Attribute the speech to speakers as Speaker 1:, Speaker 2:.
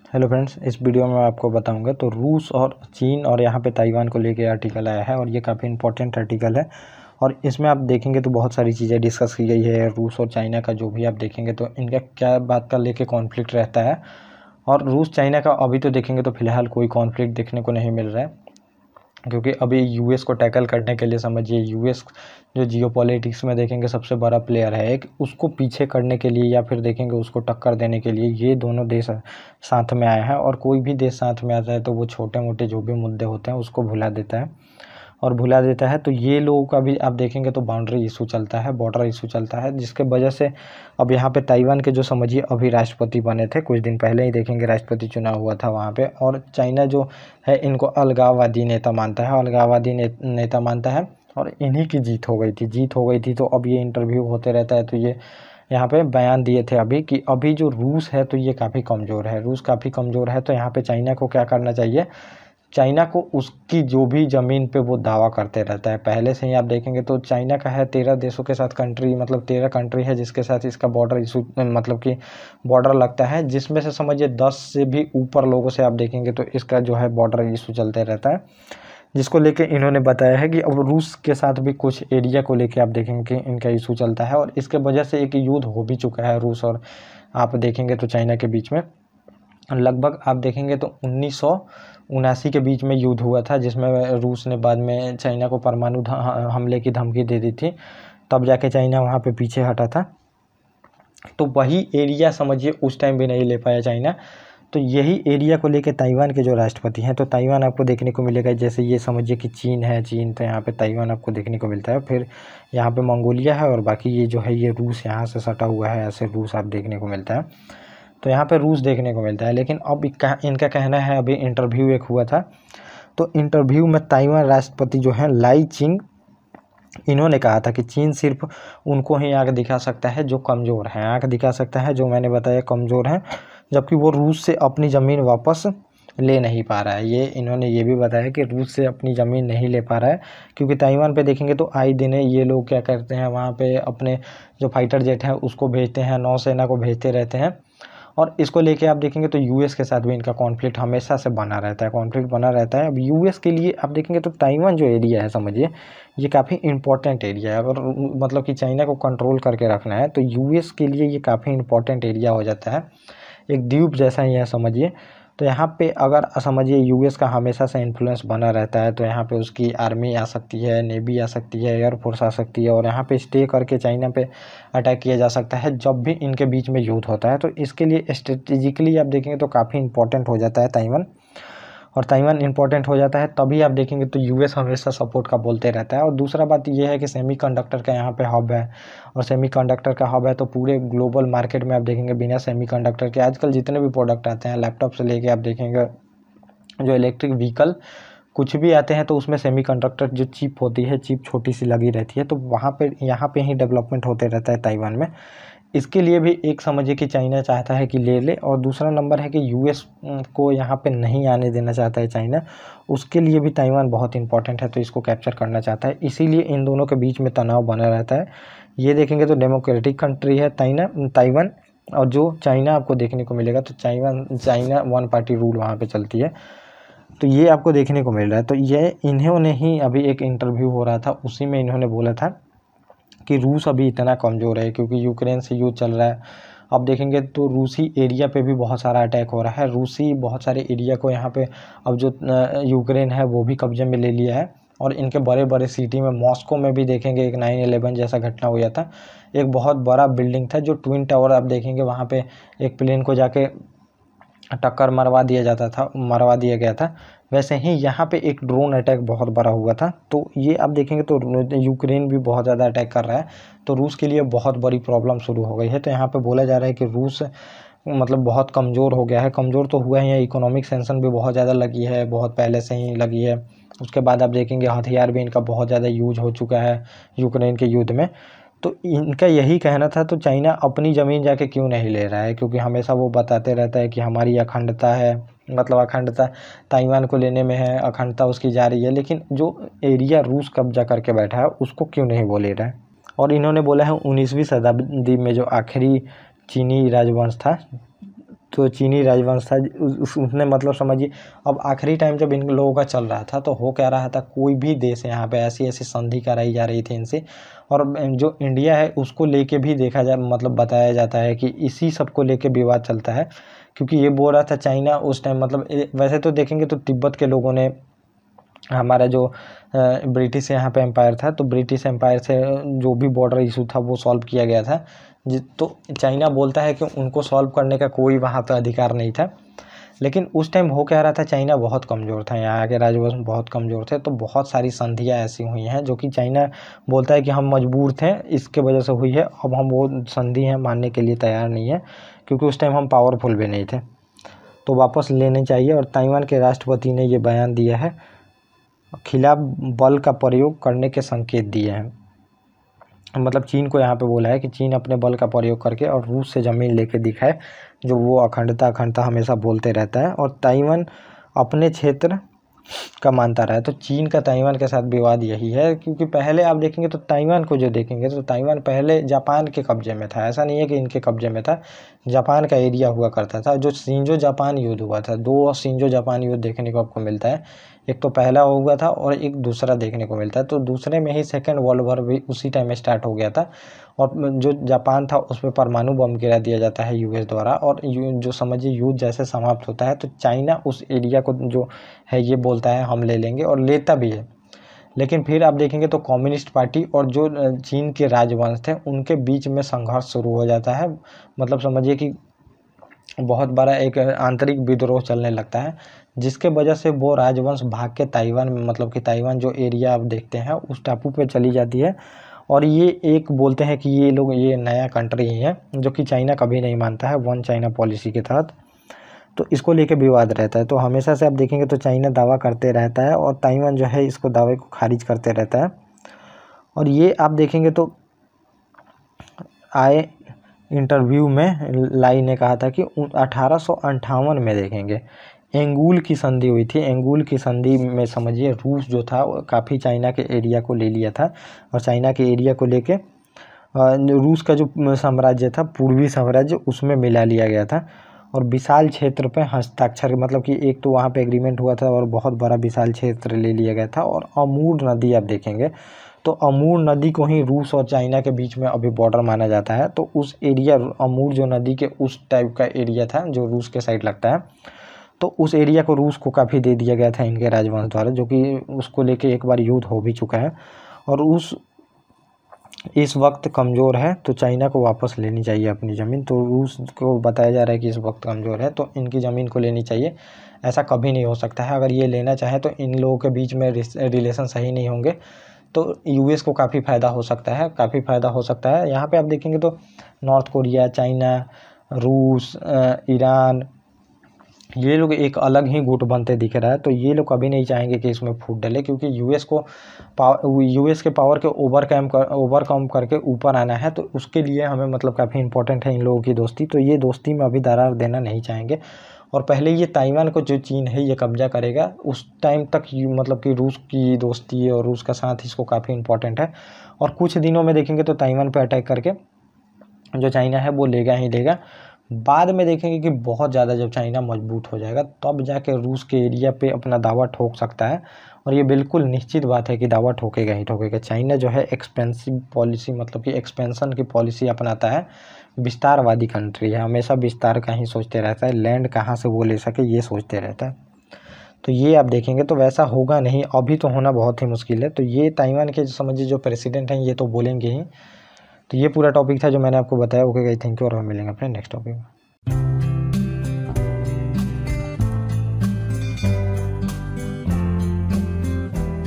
Speaker 1: Hello friends, इस video में मैं आपको बताऊंगा तो रूस और चीन और यहाँ पे ताइवान को लेके आर्टिकल आया है और ये काफ़ी इंपॉर्टेंट आर्टिकल है। और इसमें आप देखेंगे तो बहुत सारी चीज़ें डिस्कस की गई है। रूस और चाइना का जो भी आप देखेंगे तो इनका क्या बात का लेके कॉन्फ्लिक्ट रहता है। और रूस चाइना का अभी तो देखेंगे तो फिलहाल कोई कॉन्फ्लिक्ट देखने को नहीं मिल रहा है, क्योंकि अभी यूएस को टैकल करने के लिए समझिए यूएस जो जियोपॉलिटिक्स में देखेंगे सबसे बड़ा प्लेयर है एक, उसको पीछे करने के लिए या फिर देखेंगे उसको टक्कर देने के लिए ये दोनों देश साथ में आए हैं। और कोई भी देश साथ में आता है तो वो छोटे मोटे जो भी मुद्दे होते हैं उसको भुला देता है और भुला देता है। तो ये लोगों का भी आप देखेंगे तो बाउंड्री इशू चलता है, बॉर्डर इशू चलता है, जिसके वजह से अब यहाँ पे ताइवान के जो समझिए अभी राष्ट्रपति बने थे, कुछ दिन पहले ही देखेंगे राष्ट्रपति चुनाव हुआ था वहाँ पे। और चाइना जो है इनको अलगाववादी नेता मानता है, अलगाववादी नेता मानता है और इन्हीं की जीत हो गई थी। तो अब ये इंटरव्यू होते रहता है तो ये यहाँ पे बयान दिए थे अभी कि अभी जो रूस है तो ये काफ़ी कमज़ोर है, रूस काफ़ी कमज़ोर है। तो यहाँ पे चाइना को क्या करना चाहिए, चाइना को उसकी जो भी ज़मीन पे वो दावा करते रहता है पहले से ही। आप देखेंगे तो चाइना का है 13 देशों के साथ कंट्री, मतलब 13 कंट्री है जिसके साथ इसका बॉर्डर इशू मतलब कि बॉर्डर लगता है, जिसमें से समझिए 10 से भी ऊपर लोगों से आप देखेंगे तो इसका जो है बॉर्डर इशू चलते रहता है, जिसको लेके इन्होंने बताया है कि अब रूस के साथ भी कुछ एरिया को लेके आप देखेंगे कि इनका इशू चलता है। और इसके वजह से एक युद्ध हो भी चुका है रूस और आप देखेंगे तो चाइना के बीच में। लगभग आप देखेंगे तो 1979 के बीच में युद्ध हुआ था, जिसमें रूस ने बाद में चाइना को परमाणु हमले की धमकी दे दी थी, तब जाके चाइना वहाँ पे पीछे हटा था। तो वही एरिया समझिए उस टाइम भी नहीं ले पाया चाइना। तो यही एरिया को लेके ताइवान के जो राष्ट्रपति हैं, तो ताइवान आपको देखने को मिलेगा, जैसे ये समझिए कि चीन है, चीन तो यहाँ पे ताइवान आपको देखने को मिलता है, फिर यहाँ पे मंगोलिया है और बाकी ये जो है ये रूस यहाँ से सटा हुआ है, ऐसे रूस आप देखने को मिलता है। तो यहाँ पे रूस देखने को मिलता है। लेकिन अब इनका कहना है, अभी इंटरव्यू एक हुआ था तो इंटरव्यू में ताइवान राष्ट्रपति जो है लाई चिंग, इन्होंने कहा था कि चीन सिर्फ उनको ही आंख दिखा सकता है जो कमज़ोर है, आंख दिखा सकता है जो मैंने बताया कमज़ोर है, जबकि वो रूस से अपनी ज़मीन वापस ले नहीं पा रहा है। ये इन्होंने ये भी बताया कि रूस से अपनी ज़मीन नहीं ले पा रहा है, क्योंकि ताइवान पे देखेंगे तो आए दिन ये लोग क्या करते हैं, वहाँ पे अपने जो फाइटर जेट हैं उसको भेजते हैं, नौसेना को भेजते रहते हैं। और इसको लेके आप देखेंगे तो यूएस के साथ भी इनका कॉन्फ्लिक्ट हमेशा से बना रहता है, कॉन्फ्लिक्ट बना रहता है। अब यूएस के लिए आप देखेंगे तो ताइवान जो एरिया है समझिए ये काफ़ी इंपॉर्टेंट एरिया है। अगर मतलब कि चाइना को कंट्रोल करके रखना है तो यूएस के लिए ये काफ़ी इंपॉर्टेंट एरिया हो जाता है, एक द्वीप जैसा ही है समझिए। तो यहाँ पे अगर समझिए यूएस का हमेशा से इन्फ्लुएंस बना रहता है तो यहाँ पे उसकी आर्मी आ सकती है, नेवी आ सकती है, एयरफोर्स आ सकती है और यहाँ पे स्टे करके चाइना पे अटैक किया जा सकता है जब भी इनके बीच में युद्ध होता है। तो इसके लिए स्ट्रेटेजिकली आप देखेंगे तो काफ़ी इंपॉर्टेंट हो जाता है ताइवान, और ताइवान इंपॉर्टेंट हो जाता है तभी आप देखेंगे तो यूएस हमेशा सपोर्ट का बोलते रहता है। और दूसरा बात ये है कि सेमीकंडक्टर का यहाँ पे हब है, और सेमीकंडक्टर का हब है तो पूरे ग्लोबल मार्केट में आप देखेंगे बिना सेमीकंडक्टर के आजकल जितने भी प्रोडक्ट आते हैं, लैपटॉप से लेके आप देखेंगे जो इलेक्ट्रिक व्हीकल कुछ भी आते हैं तो उसमें सेमीकंडक्टर जो चिप होती है, चिप छोटी सी लगी रहती है, तो वहाँ पे यहाँ पे ही डेवलपमेंट होते रहता है ताइवान में। इसके लिए भी एक समझिए कि चाइना चाहता है कि ले ले, और दूसरा नंबर है कि यूएस को यहाँ पे नहीं आने देना चाहता है चाइना, उसके लिए भी ताइवान बहुत इंपॉर्टेंट है तो इसको कैप्चर करना चाहता है, इसीलिए इन दोनों के बीच में तनाव बना रहता है। ये देखेंगे तो डेमोक्रेटिक कंट्री है ताइवान, और जो चाइना आपको देखने को मिलेगा तो चाइना वन पार्टी रूल वहाँ पर चलती है, तो ये आपको देखने को मिल रहा है। तो ये इन्होंने ही अभी एक इंटरव्यू हो रहा था उसी में इन्होंने बोला था कि रूस अभी इतना कमज़ोर है क्योंकि यूक्रेन से युद्ध चल रहा है। अब देखेंगे तो रूसी एरिया पे भी बहुत सारा अटैक हो रहा है, रूसी बहुत सारे एरिया को यहाँ पे अब जो यूक्रेन है वो भी कब्जे में ले लिया है। और इनके बड़े बड़े सिटी में, मॉस्को में भी देखेंगे एक 9/11 जैसा घटना हुआ था, एक बहुत बड़ा बिल्डिंग था जो ट्विन टावर आप देखेंगे वहाँ पे एक प्लेन को जाके टक्कर मरवा दिया गया था। वैसे ही यहाँ पे एक ड्रोन अटैक बहुत बड़ा हुआ था। तो ये आप देखेंगे तो यूक्रेन भी बहुत ज़्यादा अटैक कर रहा है, तो रूस के लिए बहुत बड़ी प्रॉब्लम शुरू हो गई है। तो यहाँ पे बोला जा रहा है कि रूस मतलब बहुत कमज़ोर हो गया है, कमज़ोर तो हुआ ही है, इकोनॉमिक सेंक्शन भी बहुत ज़्यादा लगी है, बहुत पहले से ही लगी है। उसके बाद आप देखेंगे हथियार भी इनका बहुत ज़्यादा यूज हो चुका है यूक्रेन के युद्ध में। तो इनका यही कहना था, तो चाइना अपनी ज़मीन जाके क्यों नहीं ले रहा है, क्योंकि हमेशा वो बताते रहता है कि हमारी अखंडता है, मतलब अखंडता ताइवान को लेने में है, अखंडता उसकी जा रही है, लेकिन जो एरिया रूस कब्जा करके बैठा है उसको क्यों नहीं वो ले रहा है। और इन्होंने बोला है 19वीं शताब्दी में जो आखिरी चीनी राजवंश था तो चीनी राजवंश था उसने मतलब समझिए अब आखिरी टाइम जब इन लोगों का चल रहा था तो हो क्या रहा था, कोई भी देश यहाँ पे ऐसी ऐसी संधि कराई जा रही थी इनसे, और जो इंडिया है उसको लेके भी देखा जा मतलब बताया जाता है कि इसी सब को लेके विवाद चलता है, क्योंकि ये बोल रहा था चाइना उस टाइम मतलब वैसे तो देखेंगे तो तिब्बत के लोगों ने हमारा जो ब्रिटिश यहाँ पे एम्पायर था, तो ब्रिटिश एम्पायर से जो भी बॉर्डर इशू था वो सॉल्व किया गया था। तो चाइना बोलता है कि उनको सॉल्व करने का कोई वहाँ पे अधिकार नहीं था, लेकिन उस टाइम हो क्या रहा था, चाइना बहुत कमज़ोर था, यहाँ के राजवंश बहुत कमज़ोर थे, तो बहुत सारी संधियाँ ऐसी हुई हैं जो कि चाइना बोलता है कि हम मजबूर थे इसके वजह से हुई है, अब हम वो संधि हैं मानने के लिए तैयार नहीं है, क्योंकि उस टाइम हम पावरफुल भी नहीं थे, तो वापस लेने चाहिए। और ताइवान के राष्ट्रपति ने ये बयान दिया है, खिलाफ बल का प्रयोग करने के संकेत दिए हैं, मतलब चीन को यहाँ पे बोला है कि चीन अपने बल का प्रयोग करके और रूस से ज़मीन लेके दिखाए, जो वो अखंडता हमेशा बोलते रहता है, और ताइवान अपने क्षेत्र का मानता रहा है। तो चीन का ताइवान के साथ विवाद यही है, क्योंकि पहले आप देखेंगे तो ताइवान को जो देखेंगे तो ताइवान पहले जापान के कब्जे में था, ऐसा नहीं है कि इनके कब्जे में था, जापान का एरिया हुआ करता था। जो शिंजो जापान युद्ध हुआ था, 2 शिंजो जापान युद्ध देखने को आपको मिलता है, एक तो पहला हुआ था और एक दूसरा देखने को मिलता है, तो दूसरे में ही सेकेंड वर्ल्ड वॉर भी उसी टाइम स्टार्ट हो गया था, और जो जापान था उस पर परमाणु बम गिरा दिया जाता है यूएस द्वारा, और जो समझिए युद्ध जैसे समाप्त होता है तो चाइना उस एरिया को जो है ये बोलता है हम ले लेंगे, और लेता भी है। लेकिन फिर आप देखेंगे तो कम्युनिस्ट पार्टी और जो चीन के राजवंश थे उनके बीच में संघर्ष शुरू हो जाता है, मतलब समझिए कि बहुत बड़ा एक आंतरिक विद्रोह चलने लगता है, जिसके वजह से वो राजवंश भाग के ताइवान में, मतलब कि ताइवान जो एरिया आप देखते हैं उस टापू पे चली जाती है, और ये एक बोलते हैं कि ये लोग ये नया कंट्री ही है, जो कि चाइना कभी नहीं मानता है वन चाइना पॉलिसी के तहत, तो इसको लेके विवाद रहता है। तो हमेशा से आप देखेंगे तो चाइना दावा करते रहता है और ताइवान जो है इसको दावे को खारिज करते रहता है। और ये आप देखेंगे तो आए इंटरव्यू में लाई ने कहा था कि 1858 में देखेंगे एंगुल की संधि हुई थी। एंगुल की संधि में समझिए रूस जो था काफ़ी चाइना के एरिया को ले लिया था, और चाइना के एरिया को लेके रूस का जो साम्राज्य था, पूर्वी साम्राज्य, उसमें मिला लिया गया था, और विशाल क्षेत्र पे हस्ताक्षर, मतलब कि एक तो वहाँ पे एग्रीमेंट हुआ था और बहुत बड़ा विशाल क्षेत्र ले लिया गया था। और अमूर नदी आप देखेंगे तो अमूर नदी को ही रूस और चाइना के बीच में अभी बॉर्डर माना जाता है, तो उस एरिया अमूर जो नदी के उस टाइप का एरिया था जो रूस के साइड लगता है, तो उस एरिया को रूस को काफ़ी दे दिया गया था इनके राजवंश द्वारा, जो कि उसको लेके एक बार युद्ध हो भी चुका है, और इस वक्त कमज़ोर है, तो चाइना को वापस लेनी चाहिए अपनी ज़मीन। तो रूस को बताया जा रहा है कि इस वक्त कमज़ोर है तो इनकी ज़मीन को लेनी चाहिए, ऐसा कभी नहीं हो सकता है। अगर ये लेना चाहे तो इन लोगों के बीच में रिलेशन सही नहीं होंगे, तो यूएस को काफ़ी फ़ायदा हो सकता है, काफ़ी फ़ायदा हो सकता है। यहाँ पे आप देखेंगे तो नॉर्थ कोरिया, चाइना, रूस, ईरान, ये लोग एक अलग ही गुट बनते दिख रहा है, तो ये लोग कभी नहीं चाहेंगे कि इसमें फूट डले, क्योंकि यूएस के पावर के ओवरकम करके ऊपर आना है, तो उसके लिए हमें मतलब काफ़ी इंपॉर्टेंट है इन लोगों की दोस्ती, तो ये दोस्ती में अभी दरार देना नहीं चाहेंगे। और पहले ये ताइवान को जो चीन है ये कब्जा करेगा, उस टाइम तक मतलब कि रूस की दोस्ती है और रूस का साथ इसको काफ़ी इंपॉर्टेंट है, और कुछ दिनों में देखेंगे तो ताइवान पर अटैक करके जो चाइना है वो लेगा ही लेगा। बाद में देखेंगे कि बहुत ज़्यादा जब चाइना मजबूत हो जाएगा तब जाके रूस के एरिया पे अपना दावा ठोक सकता है, और ये बिल्कुल निश्चित बात है कि दावा ठोकेगा ही ठोकेगा। चाइना जो है एक्सपेंसिव पॉलिसी, मतलब कि एक्सपेंशन की पॉलिसी अपनाता है, विस्तारवादी कंट्री है, हमेशा विस्तार का ही सोचते रहता है, लैंड कहाँ से वो ले सके ये सोचते रहता है। तो ये आप देखेंगे तो वैसा होगा नहीं, अभी तो होना बहुत ही मुश्किल है। तो ये ताइवान के समझिए जो प्रेसिडेंट हैं ये तो बोलेंगे ही। तो ये पूरा टॉपिक था जो मैंने आपको बताया। ओके गाइस, थैंक यू, और हम मिलेंगे अपने नेक्स्ट टॉपिक में।